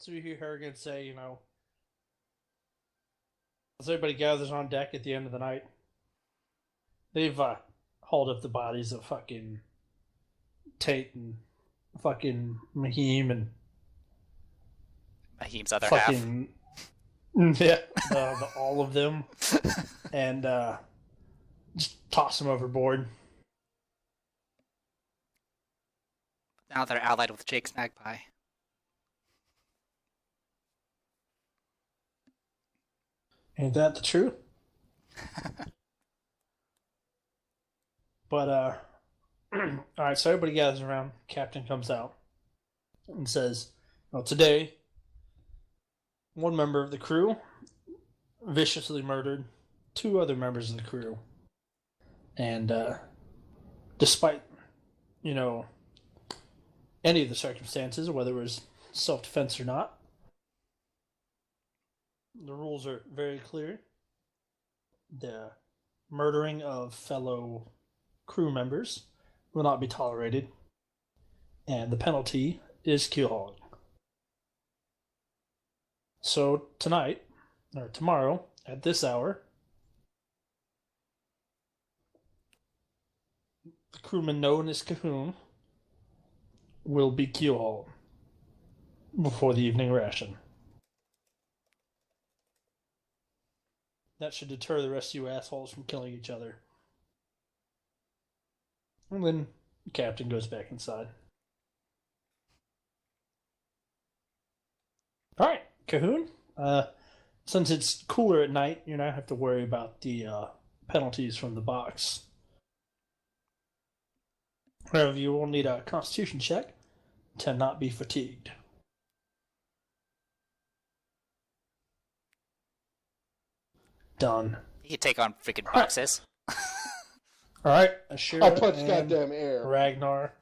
So you hear Harrigan say, as everybody gathers on deck at the end of the night, they've hauled up the bodies of fucking Tate and fucking Mahim and Mahim's other half. fucking yeah, all of them, and just toss them overboard. Now they're allied with Jake's Magpie. Ain't that the truth? But all right. So everybody gathers around. Captain comes out and says, "Well, today, one member of the crew viciously murdered two other members of the crew, and despite any of the circumstances, whether it was self-defense or not, the rules are very clear. The murdering of fellow crew members will not be tolerated, and the penalty is keel hauling. So tonight, or tomorrow, at this hour, the crewman known as Cahoon will be keel hauled before the evening ration. That should deter the rest of you assholes from killing each other." And then the captain goes back inside. All right, Cahoon. Since it's cooler at night, you don't have to worry about the penalties from the box. However, you will need a Constitution check to not be fatigued. Done. You can take on freaking boxes. All right, Ashura I'll punch and goddamn air. Ragnar.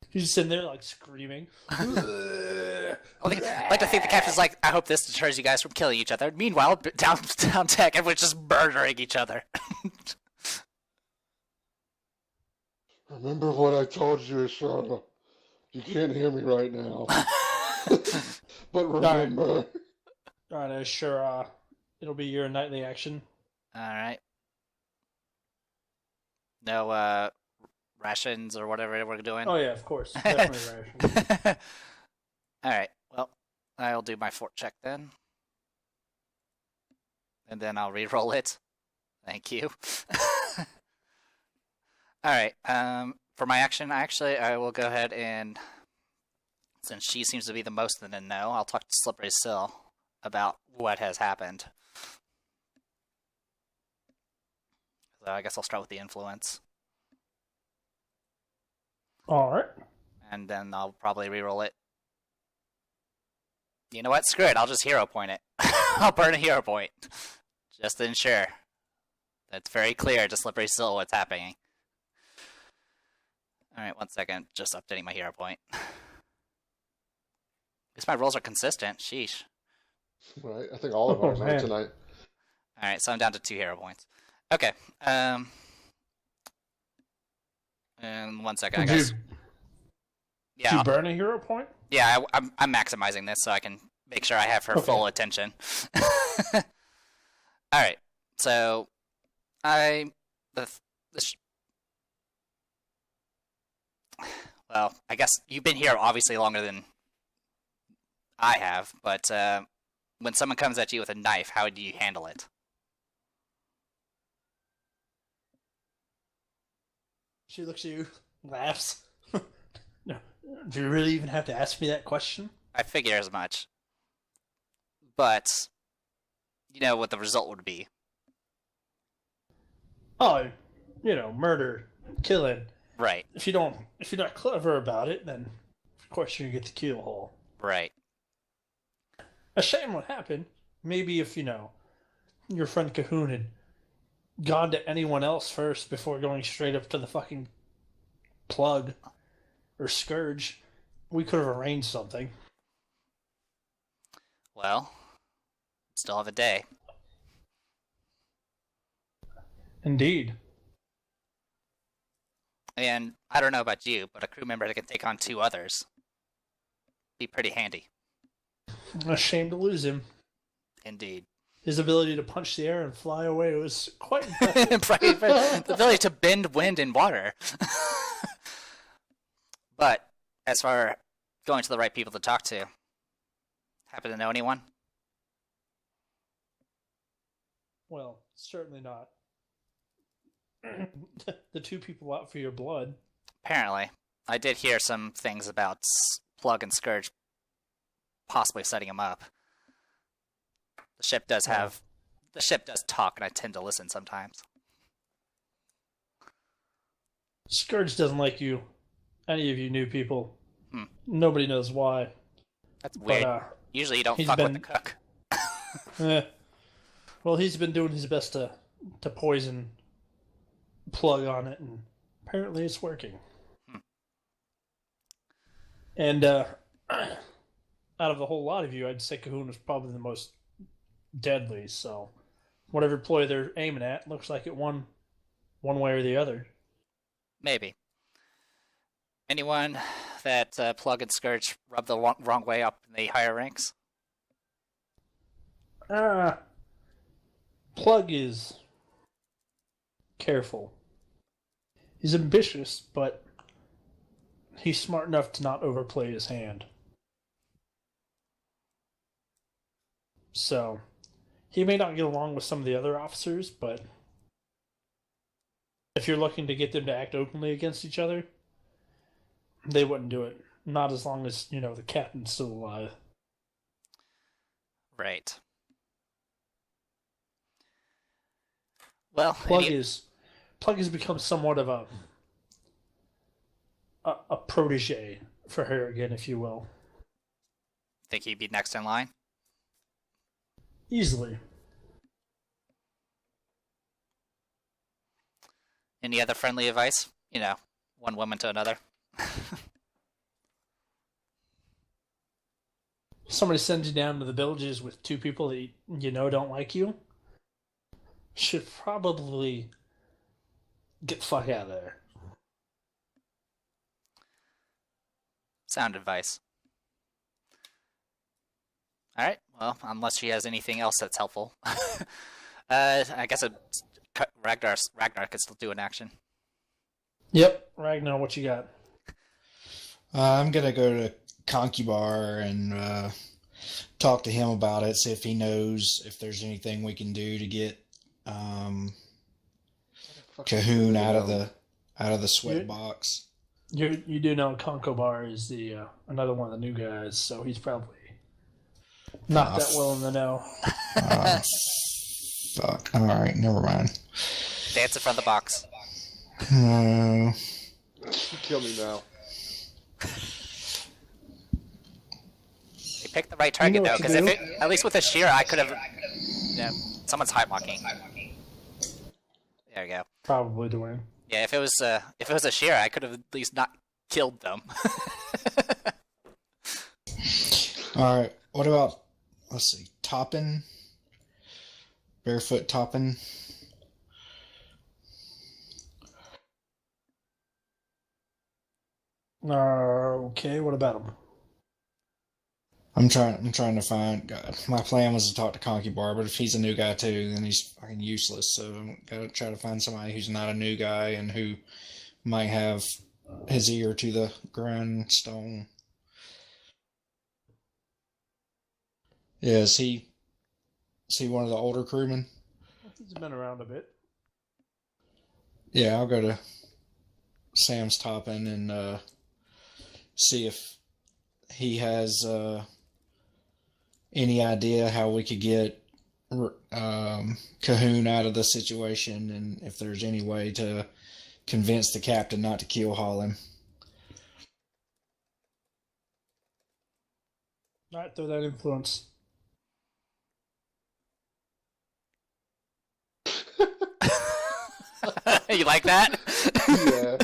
He's just sitting there like screaming. I like to think the captain's like, I hope this deters you guys from killing each other. Meanwhile, down deck, everyone's just murdering each other. Remember what I told you, Ashana. You can't hear me right now. But remember. All right, Ashura. It'll be your nightly action. Alright. No, rations or whatever we're doing? Oh, yeah, of course. Definitely ration. Alright, well, I'll do my fort check then. And then I'll re-roll it. Thank you. Alright, for my action, I will go ahead and, since she seems to be the most in the know, I'll talk to Slippery Sill about what has happened. So I guess I'll start with the influence. All right. And then I'll probably re-roll it. You know what? Screw it. I'll just hero point it. I'll burn a hero point. Just to ensure. That's very clear to Slippery Sill what's happening. Alright, 1 second. Just updating my hero point. At least my rolls are consistent. Sheesh. Right, I think all of ours are tonight. Alright, so I'm down to 2 hero points. Okay. And 1 second, I guess. Did you burn a hero point? Yeah, I'm maximizing this so I can make sure I have her full attention. Alright, so well, I guess you've been here obviously longer than I have, but when someone comes at you with a knife, how do you handle it? She looks at you, laughs. No, do you really even have to ask me that question? I figure as much. But you know what the result would be. Oh, murder, killing. Right. If you're not clever about it, then of course you're gonna get the keel hole. Right. A shame what happened. Maybe if your friend Cahoon had gone to anyone else first before going straight up to the fucking plug or scourge, we could have arranged something. Well, still have a day. Indeed. And I don't know about you, but a crew member that can take on 2 others be pretty handy. A shame to lose him. Indeed. His ability to punch the air and fly away was quite impressive. The ability to bend wind and water. But as for going to the right people to talk to, happen to know anyone? Well, certainly not. The two people out for your blood. Apparently. I did hear some things about Plug and Scourge possibly setting him up. The ship does talk, and I tend to listen sometimes. Scourge doesn't like you. Any of you new people. Nobody knows why. That's weird. But, usually you don't fuck with the cook. Well, he's been doing his best to poison Plug on it, and apparently it's working. And out of the whole lot of you, I'd say Cahoon was probably the most deadly, so whatever ploy they're aiming at looks like it won one way or the other. Maybe. Anyone that Plug and Scourge rub the wrong way up in the higher ranks? Plug is careful. He's ambitious, but he's smart enough to not overplay his hand. So, he may not get along with some of the other officers, but if you're looking to get them to act openly against each other, they wouldn't do it. Not as long as, the captain's still alive. Right. Well, Plug has become somewhat of a protege for Harrigan, if you will. Think he'd be next in line? Easily. Any other friendly advice? One woman to another. Somebody sends you down to the villages with two people that don't like you. Should probably get the fuck out of there. Sound advice. Alright, well, unless she has anything else that's helpful. I guess Ragnar could still do an action. Yep, Ragnar, what you got? I'm going to go to Concubar and talk to him about it, see if he knows if there's anything we can do to get Cahoon out of the Sweatbox. You do know Concubar is the another one of the new guys, so he's probably not that well in the know. Fuck. All right, never mind. Dance in front of the box. Kill me now. You picked the right target though, because at least with a shear, I could have. Someone's high walking. There we go. Probably Dwayne. Yeah, if it was a shear, I could have at least not killed them. All right. What about, let's see, Toppin? Barefoot Toppin? Okay, what about him? I'm trying to find. God, my plan was to talk to Concubar, but if he's a new guy too, then he's fucking useless. So I'm gotta try to find somebody who's not a new guy and who might have his ear to the grindstone. Yeah, is he one of the older crewmen? He's been around a bit. Yeah, I'll go to Sam's Toppin and see if he has any idea how we could get Cahoon out of the situation, and if there's any way to convince the captain not to keel haul him. Alright, throw that influence. You like that? Yeah.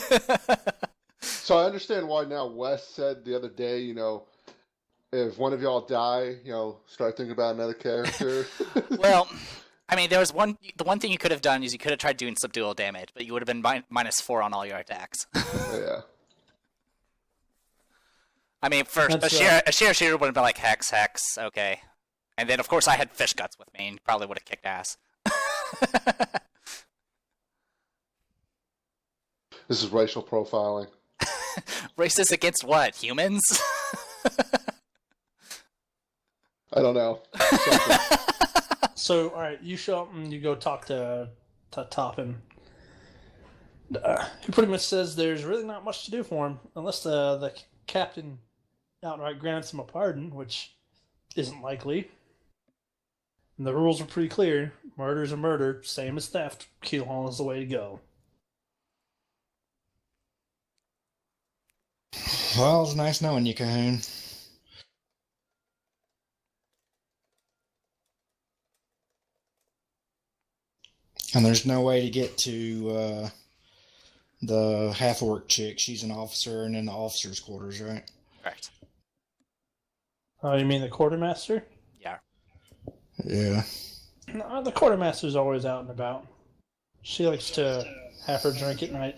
So I understand why now Wes said the other day, if one of y'all die, start thinking about another character. Well, I mean, the one thing you could have done is you could have tried doing subdual damage, but you would have been -4 on all your attacks. Yeah. I mean, first, a sheer shooter would have been like, hex, okay. And then, of course, I had fish guts with me, and probably would have kicked ass. This is racial profiling. Racist against what? Humans? I don't know. So, all right, you show up and you go talk to Toppin. He pretty much says there's really not much to do for him unless the captain outright grants him a pardon, which isn't likely. And the rules are pretty clear. Murder's a murder, same as theft. Keelhaul is the way to go. Well, it was nice knowing you, Cahoon. And there's no way to get to the half-orc chick. She's an officer and in the officer's quarters, right? Correct. Oh, you mean the quartermaster? Yeah. Yeah. No, the quartermaster's always out and about. She likes to have her drink at night.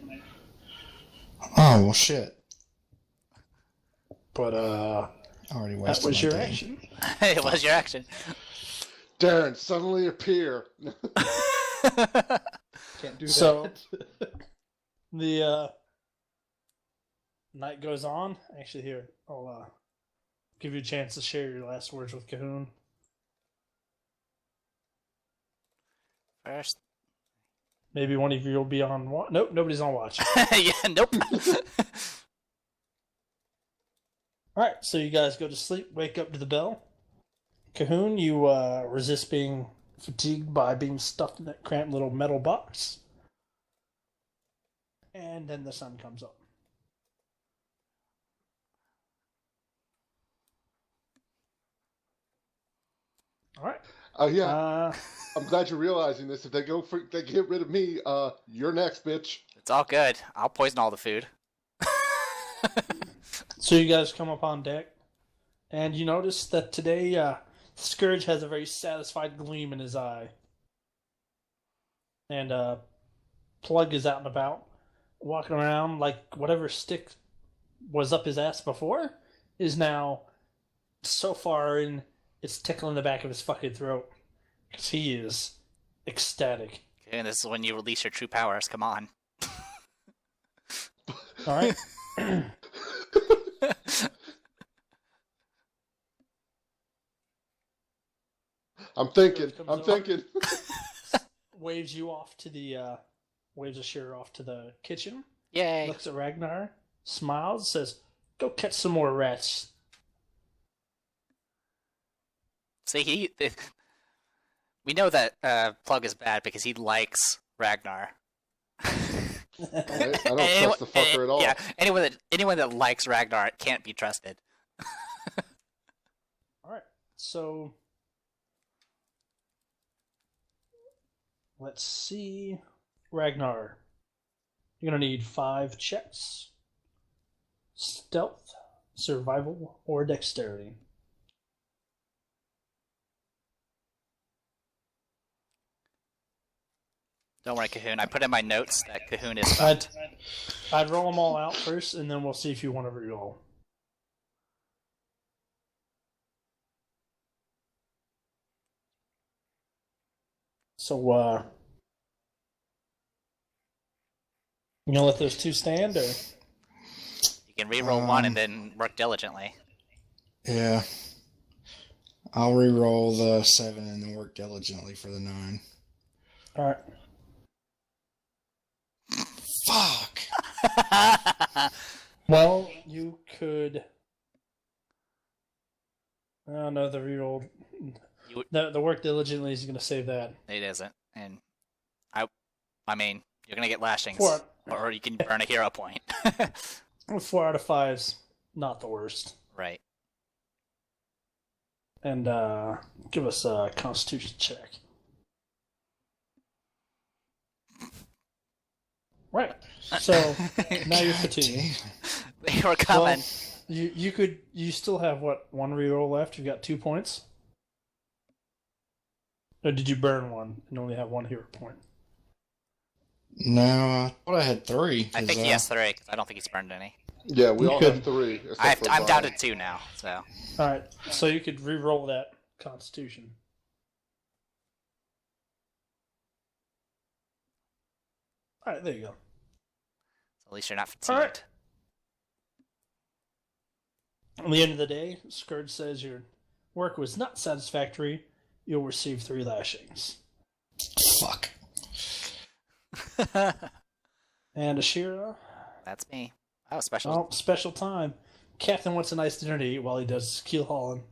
Oh, well, shit. But, Already that wasted was my your day. action. It was your action. Darren, suddenly appear. Can't do that. So, the night goes on. Actually, here, I'll give you a chance to share your last words with Cahoon. First. Maybe one of you will be on watch. Nope, nobody's on watch. Yeah, nope. Alright, so you guys go to sleep, wake up to the bell. Cahoon, you resist being fatigued by being stuffed in that cramped little metal box. And then the sun comes up. Alright. Oh yeah. I'm glad you're realizing this. If they get rid of me, you're next, bitch. It's all good. I'll poison all the food. So you guys come up on deck, and you notice that today Scourge has a very satisfied gleam in his eye. And Plug is out and about, walking around like whatever stick was up his ass before is now so far in, it's tickling the back of his fucking throat. Because he is ecstatic. Okay, and this is when you release your true powers. Come on. Alright? I'm thinking. Waves you off to the, waves Ashira off to the kitchen. Yay. Looks at Ragnar, smiles, says, "Go catch some more rats." See, we know that Plug is bad because he likes Ragnar. I don't trust the fucker at all. Yeah, anyone that likes Ragnar can't be trusted. Alright, so let's see. Ragnar, you're gonna need 5 checks. Stealth, survival, or dexterity. Don't worry, Cahoon. I put in my notes that Cahoon is fucked. I'd roll them all out first, and then we'll see if you want to reroll. So, you gonna let those 2 stand, or? You can reroll one and then work diligently. Yeah. I'll re-roll the 7 and then work diligently for the 9. Alright. Fuck! Well, you could... Oh no, the reroll... The work diligently is going to save that. It isn't. And I mean, you're going to get lashings. 4, or you can burn a hero point. 4 out of 5's not the worst. Right. And give us a constitution check. Right. So now you're fatigued. They were coming. Well, you still have what, 1 reroll left? You've got 2 points? Or did you burn 1 and only have 1 hero point? No, I thought I had 3. I think he has 3 because I don't think he's burned any. Yeah, we You all could- have 3. except for I'm down to Brian. 2 now. So All right, so you could re-roll that Constitution. All right, there you go. at least you're not fatigued. All right. At the end of the day, Scourge says your work was not satisfactory. You'll receive 3 lashings. Fuck. And Ashira, That's me. Oh, special. well, special time. Captain wants a nice dinner to eat while he does keel hauling.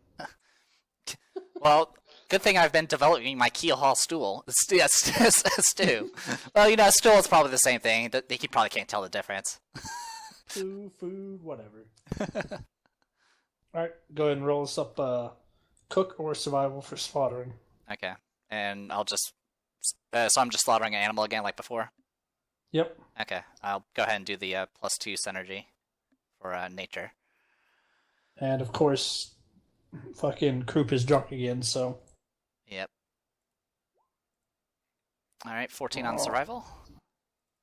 Well, good thing I've been developing my keel haul stool. Stew. Well, stool is probably the same thing. He probably can't tell the difference. Food, whatever. Alright, go ahead and roll us up cook or survival for slaughtering. Okay, and I'll just. So I'm just slaughtering an animal again, like before. Yep. Okay, I'll go ahead and do the +2 synergy for nature. And of course, fucking Croup is drunk again, so. Yep. All right, 14 on survival,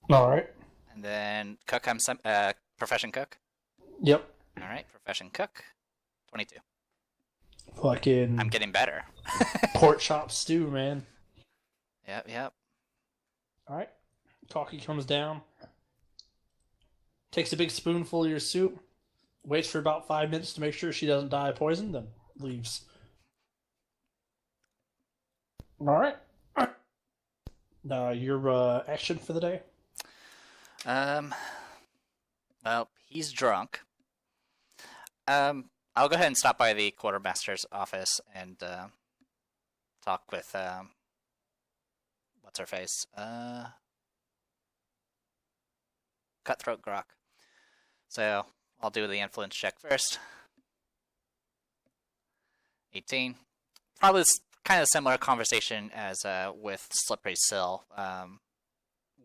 Alright. and then cook. I'm profession cook. Yep. All right, profession cook, 22. Fucking I'm getting better. pork chop stew, man. Yep. Alright. Talkie comes down, takes a big spoonful of your soup, waits for about 5 minutes to make sure she doesn't die of poison, then leaves. Alright. Now, your action for the day? Well, he's drunk. I'll go ahead and stop by the quartermaster's office and talk with what's her face? Cutthroat Grok. So I'll do the influence check first. 18. Probably kind of similar conversation as with Slippery Sill.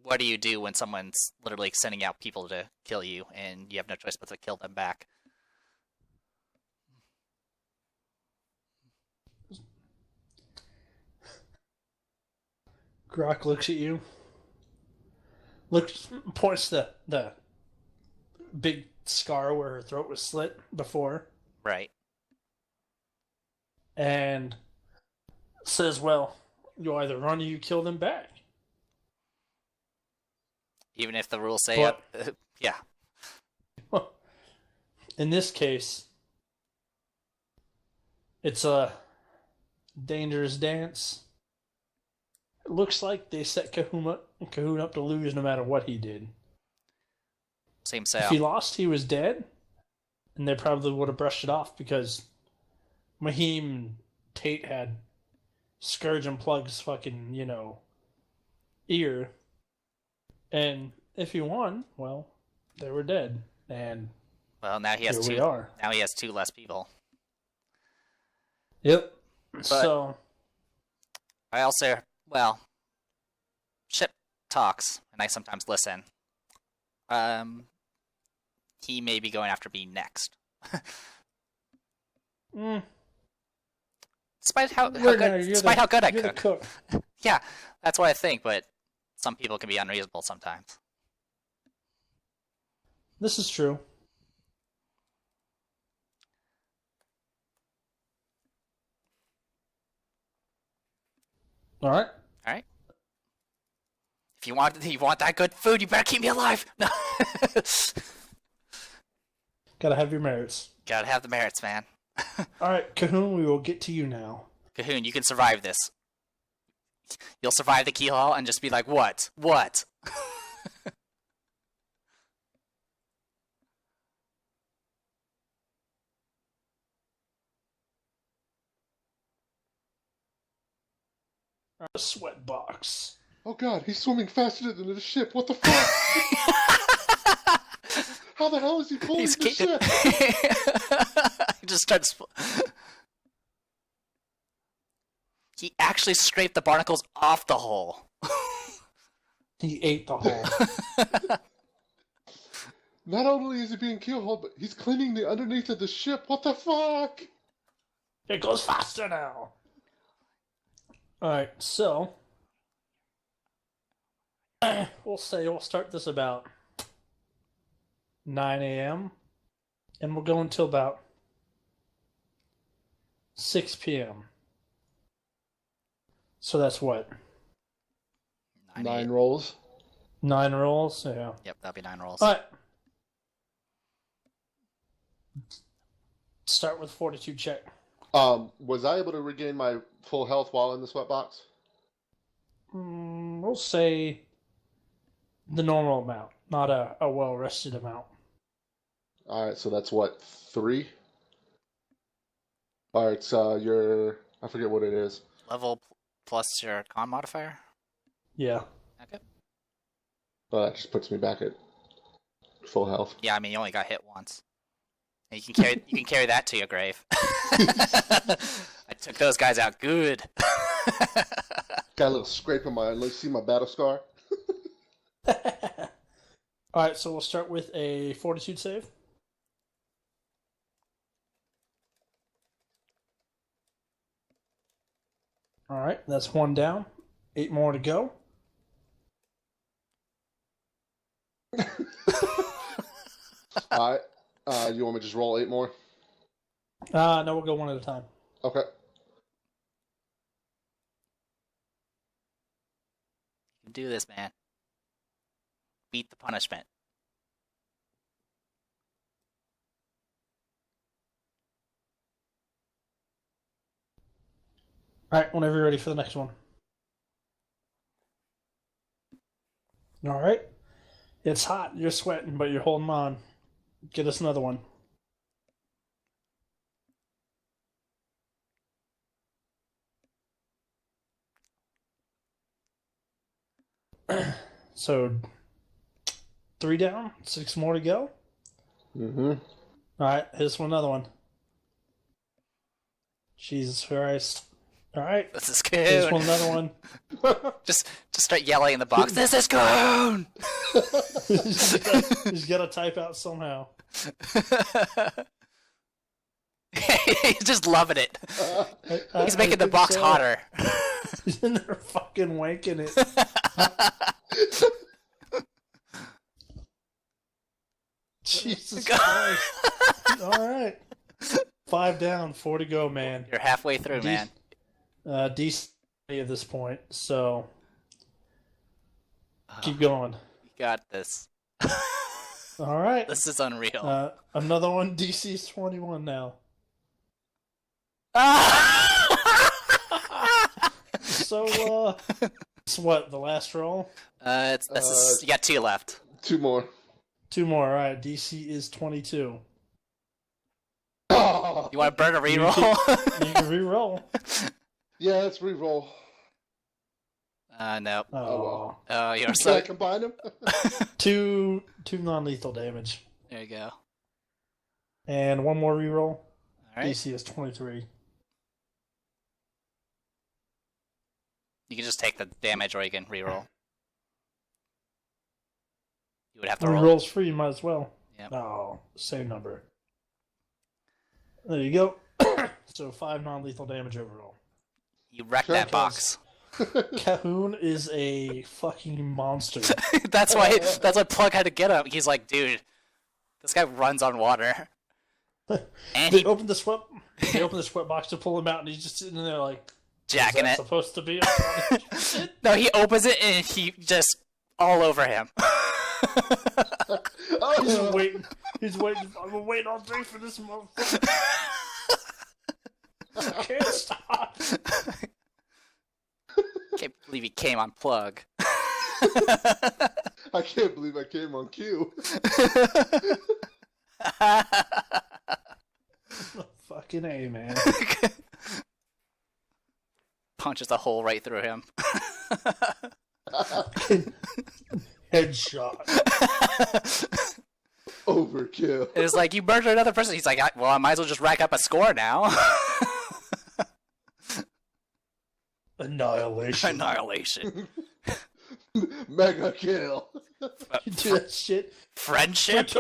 What do you do when someone's literally sending out people to kill you and you have no choice but to kill them back? Grok looks at you. Points to the big scar where her throat was slit before. Right. And says, well, you either run or you kill them back. Even if the rules say yeah. In this case, it's a dangerous dance. It looks like they set Cahoon up to lose no matter what he did. Seems so. If he lost, he was dead. And they probably would have brushed it off because Mahim and Tate had Scourge and Plug's fucking, ear. And if he won, well, they were dead. And Well, now he has here we two. are. Now he has 2 less people. Yep. So I also, Ship talks, and I sometimes listen. He may be going after me next. Despite how good I you're the cook. cook. Yeah, that's what I think, but some people can be unreasonable sometimes. This is true. All right. All right. If you want that good food, you better keep me alive. No. Gotta have your merits. Gotta have the merits, man. All right, Cahoon, we will get to you now. Cahoon, you can survive this. You'll survive the keyhole and just be like, what? What? The Sweatbox. Oh god, he's swimming faster than the ship. What the fuck? How the hell is he pulling the ship? He just starts. He actually scraped the barnacles off the hole. He ate the hole. Not only is he being keelhauled, but he's cleaning the underneath of the ship. What the fuck? It goes faster now. Alright, so we'll say we'll start this about 9 a.m. and we'll go until about 6 p.m. So that's what? 9 rolls. 9 rolls? Yeah. Yep, that'll be 9 rolls. All right. Start with fortitude check. Was I able to regain my full health while in the sweatbox? We'll say the normal amount, not a well-rested amount. All right, so that's what, 3? All right, so I forget what it is. Level plus your con modifier? Yeah. Okay. Well, that just puts me back at full health. Yeah, I mean, you only got hit once. And you can carry that to your grave. I took those guys out good. Got a little scrape on my, see my battle scar? Alright, so we'll start with a fortitude save. Alright, that's 1 down. 8 more to go. All right. You want me to just roll 8 more? No, we'll go one at a time. Okay. You can do this, man. Beat the punishment. Alright, whenever you're ready for the next one. Alright. It's hot, you're sweating, but you're holding on. Get us another one. So, 3 down, 6 more to go. Mm-hmm. Alright, here's another one. Jesus Christ. Alright, This is here's Coon. another one. Just start yelling in the box. This is Coon! He's got to type out somehow. He's just loving it. He's making the think box so. hotter. He's in there fucking wanking it. Jesus Christ. Alright. 5 down, 4 to go, man. You're halfway through, man. Decent at this point, so keep going. You got this. Alright. This is unreal. Another one, DC's 21 now. So, it's what, the last roll? You got 2 left. 2 more. 2 more, alright. DC is 22. Oh! You want to burn a You reroll? You can re-roll. Yeah, let's re-roll. No. Oh. Oh, you're Can I so. combine them? Two non-lethal damage. There you go. And 1 more re-roll. Alright. DC is 23. You can just take the damage or you can reroll. You would have to roll. Re-roll's free, you might as well. Yep. Oh, same number. There you go. So 5 non-lethal damage overall. You wrecked that box. Cahoon is a fucking monster. That's why Plug had to get him. He's like, dude, this guy runs on water. And They he opened the sweat box to pull him out, and he's just sitting there like, jacking is that it. supposed to be? No, he opens it and he just all over him. He's waiting. He's waiting. I'm waiting all day for this motherfucker. I can't stop. Can't believe he came on Plug. I can't believe I came on cue. Fucking A, man. Punches a hole right through him. Headshot. Overkill. It was like, you murdered another person. He's like, well, I might as well just rack up a score now. Annihilation. Annihilation. Mega kill. You do that shit. Friendship?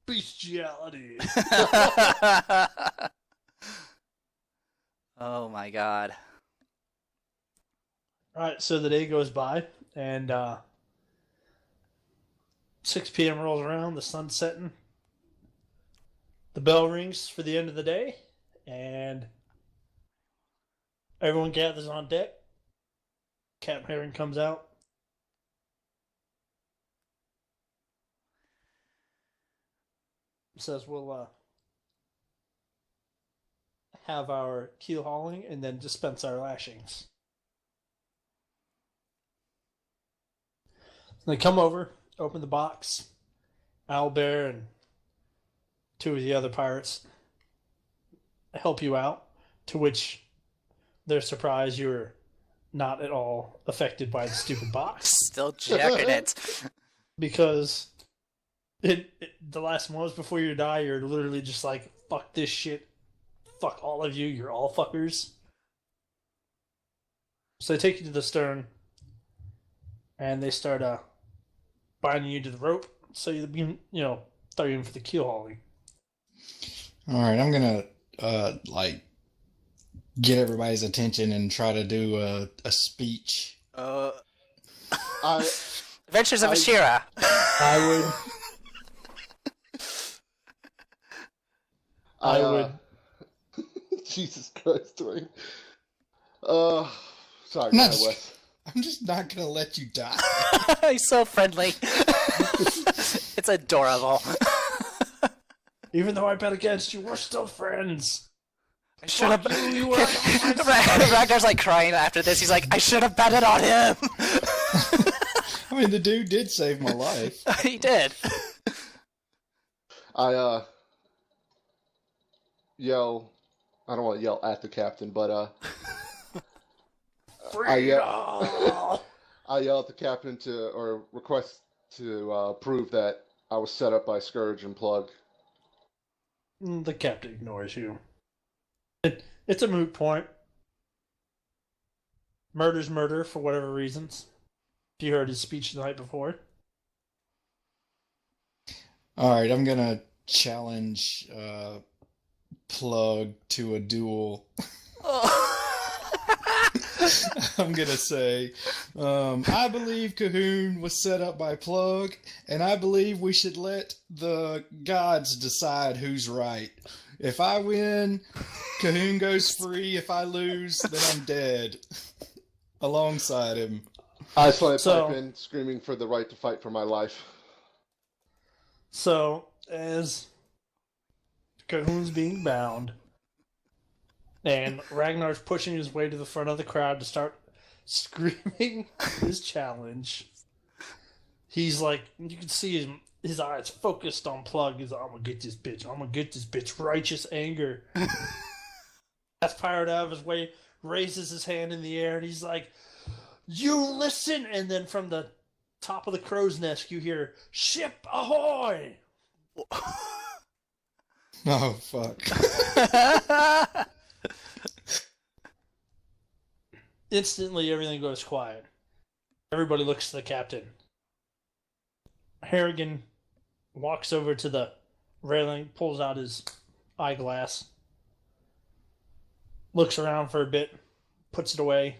Bestiality. Oh my god. Alright, so the day goes by, and 6 p.m. rolls around, the sun's setting. The bell rings for the end of the day, and everyone gathers on deck. Captain Herring comes out. Says we'll have our keel hauling and then dispense our lashings. So they come over, open the box. Owlbear and 2 of the other pirates help you out, to which they're surprised you're not at all affected by the stupid box. Still checking it. Because the last moments before you die, you're literally just like, fuck this shit. Fuck all of you. You're all fuckers. So they take you to the stern, and they start binding you to the rope. So you throw you in for the keel hauling. All right, I'm gonna get everybody's attention and try to do a speech. Adventures of Ashira. I would. Jesus Christ, Dwayne. Sorry, I'm, Wes. I'm just not gonna let you die. He's so friendly. It's adorable. Even though I bet against you, we're still friends. I should have. You were on my side. Ragnar's like crying after this. He's like, I should have betted on him. I mean, the dude did save my life. He did. I yell. I don't want to yell at the captain, but I yell at the captain or request to prove that I was set up by Scourge and Plug. The captain ignores you. It's a moot point. Murder's murder for whatever reasons. If you heard his speech the night before. Alright, I'm gonna challenge Plug to a duel. I'm gonna say, I believe Cahoon was set up by Plug, and I believe we should let the gods decide who's right. If I win, Cahoon goes free. If I lose, then I'm dead. Alongside him. I pipe in, screaming for the right to fight for my life. So, as Cahoon's being bound, and Ragnar's pushing his way to the front of the crowd to start screaming his challenge, he's like, you can see his eyes focused on Plug. He's like, I'm gonna get this bitch. I'm gonna get this bitch. Righteous anger. That's pirate out of his way, raises his hand in the air, and he's like, you listen! And then from the top of the crow's nest, you hear, ship ahoy! Oh, fuck. Instantly, everything goes quiet. Everybody looks to the captain. Harrigan walks over to the railing, pulls out his eyeglass, looks around for a bit, puts it away,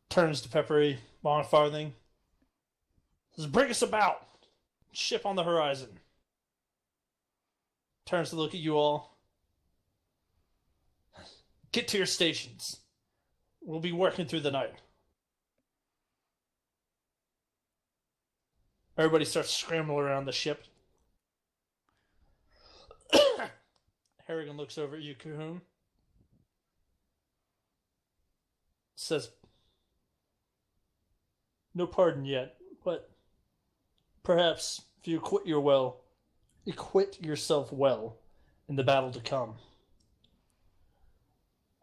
turns to Peppery, long farthing, says, bring us about! Ship on the horizon. Turns to look at you all. Get to your stations. We'll be working through the night. Everybody starts scrambling around the ship. Harrigan looks over at you, Cahoon. Says, no pardon yet, but perhaps if you acquit yourself well in the battle to come,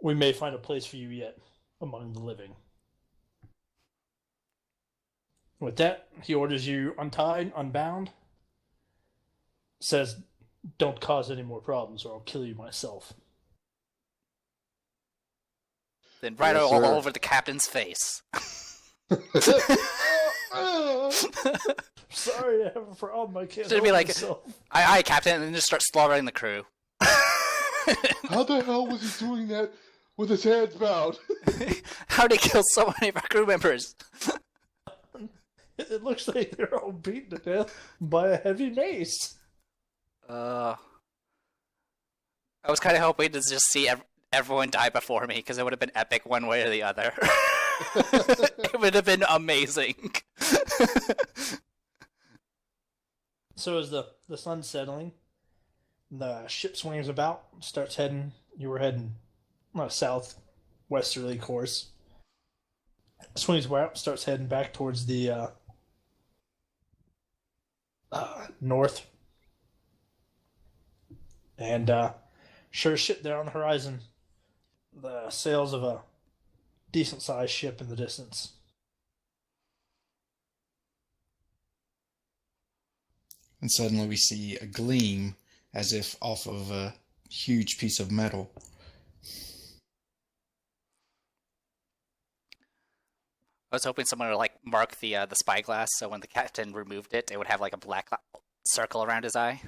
we may find a place for you yet among the living. With that, he orders you untied, unbound, says, don't cause any more problems or I'll kill you myself. Then right all over the captain's face. Sorry, I have a problem. I can't Should help be like, myself. aye, captain, and then just start slaughtering the crew. How the hell was he doing that with his hands bound? How'd he kill so many of our crew members? It looks like they're all beaten to death by a heavy mace. I was kind of hoping to just see everyone die before me because it would have been epic one way or the other. It would have been amazing. So as the sun's settling, the ship swings about, starts heading. You were heading on a southwesterly course. Swings about, starts heading back towards the north. And sure as shit, there on the horizon, the sails of a decent-sized ship in the distance. And suddenly we see a gleam as if off of a huge piece of metal. I was hoping someone would like mark the spyglass so when the captain removed it, it would have like a black circle around his eye.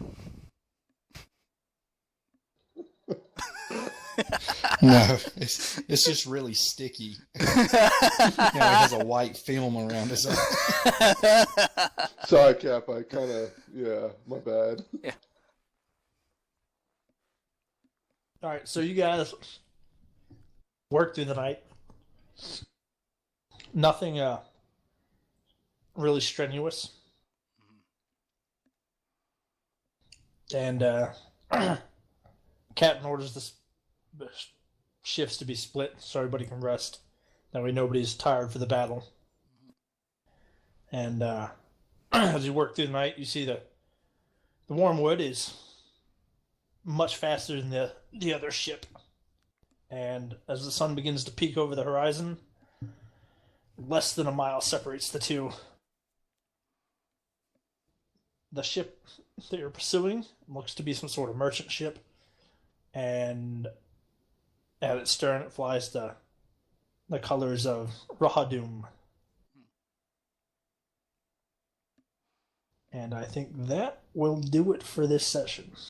No, it's just really sticky. It has a white film around his eye. Sorry, Cap. I kind of, my bad. Yeah. All right, so you guys work through the night. Nothing really strenuous. And Captain orders the shifts to be split so everybody can rest. That way nobody's tired for the battle. And as you work through the night, you see the warm wood is much faster than the other ship. And as the sun begins to peek over the horizon, less than a mile separates the two. The ship that you're pursuing looks to be some sort of merchant ship, and at its stern it flies the colors of Rahadum. And I think that will do it for this session.